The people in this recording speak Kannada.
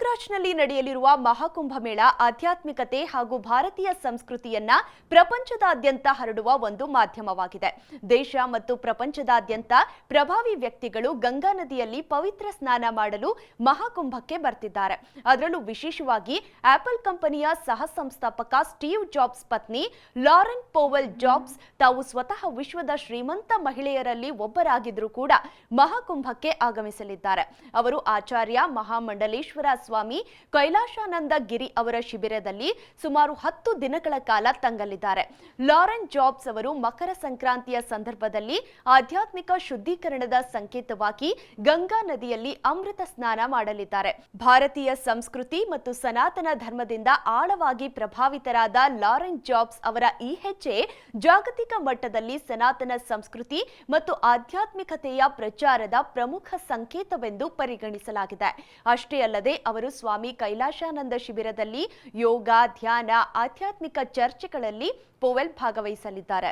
ಪ್ರಯಾಗ್ರಾಜ್ನಲ್ಲಿ ನಡೆಯಲಿರುವ ಮಹಾಕುಂಭ ಮೇಳ ಆಧ್ಯಾತ್ಮಿಕತೆ ಹಾಗೂ ಭಾರತೀಯ ಸಂಸ್ಕೃತಿಯನ್ನ ಪ್ರಪಂಚದಾದ್ಯಂತ ಹರಡುವ ಒಂದು ಮಾಧ್ಯಮವಾಗಿದೆ. ದೇಶ ಮತ್ತು ಪ್ರಪಂಚದಾದ್ಯಂತ ಪ್ರಭಾವಿ ವ್ಯಕ್ತಿಗಳು ಗಂಗಾ ನದಿಯಲ್ಲಿ ಪವಿತ್ರ ಸ್ನಾನ ಮಾಡಲು ಮಹಾಕುಂಭಕ್ಕೆ ಬರ್ತಿದ್ದಾರೆ. ಅದರಲ್ಲೂ ವಿಶೇಷವಾಗಿ ಆಪಲ್ ಕಂಪನಿಯ ಸಹ ಸಂಸ್ಥಾಪಕ ಸ್ಟೀವ್ ಜಾಬ್ಸ್ ಪತ್ನಿ ಲಾರೆನ್ ಪೋವೆಲ್ ಜಾಬ್ಸ್ ತಾವು ಸ್ವತಃ ವಿಶ್ವದ ಶ್ರೀಮಂತ ಮಹಿಳೆಯರಲ್ಲಿ ಒಬ್ಬರಾಗಿದ್ದರೂ ಕೂಡ ಮಹಾಕುಂಭಕ್ಕೆ ಆಗಮಿಸಲಿದ್ದಾರೆ. ಅವರು ಆಚಾರ್ಯ ಮಹಾಮಂಡಲೇಶ್ವರ ಸ್ವಾಮಿ ಕೈಲಾಶಾನಂದ ಗಿರಿ ಅವರ ಶಿಬಿರದಲ್ಲಿ ಸುಮಾರು 10 ದಿನಗಳ ಕಾಲ ತಂಗಲಿದ್ದಾರೆ. ಲಾರೆನ್ ಜಾಬ್ಸ್ ಅವರು ಮಕರ ಸಂಕ್ರಾಂತಿಯ ಸಂದರ್ಭದಲ್ಲಿ ಆಧ್ಯಾತ್ಮಿಕ ಶುದ್ಧೀಕರಣದ ಸಂಕೇತವಾಗಿ ಗಂಗಾ ನದಿಯಲ್ಲಿ ಅಮೃತ ಸ್ನಾನ ಮಾಡಲಿದ್ದಾರೆ. ಭಾರತೀಯ ಸಂಸ್ಕೃತಿ ಮತ್ತು ಸನಾತನ ಧರ್ಮದಿಂದ ಆಳವಾಗಿ ಪ್ರಭಾವಿತರಾದ ಲಾರೆನ್ ಜಾಬ್ಸ್ ಅವರ ಈ ಹೆಜ್ಜೆ ಜಾಗತಿಕ ಮಟ್ಟದಲ್ಲಿ ಸನಾತನ ಸಂಸ್ಕೃತಿ ಮತ್ತು ಆಧ್ಯಾತ್ಮಿಕತೆಯ ಪ್ರಚಾರದ ಪ್ರಮುಖ ಸಂಕೇತವೆಂದು ಪರಿಗಣಿಸಲಾಗಿದೆ. ಅಷ್ಟೇ ಅಲ್ಲದೆ ಅವರು ಸ್ವಾಮಿ ಕೈಲಾಶಾನಂದ ಶಿಬಿರದಲ್ಲಿ ಯೋಗ, ಧ್ಯಾನ, ಆಧ್ಯಾತ್ಮಿಕ ಚರ್ಚೆಗಳಲ್ಲಿ ಪೋವೆಲ್ ಭಾಗವಹಿಸಲಿದ್ದಾರೆ.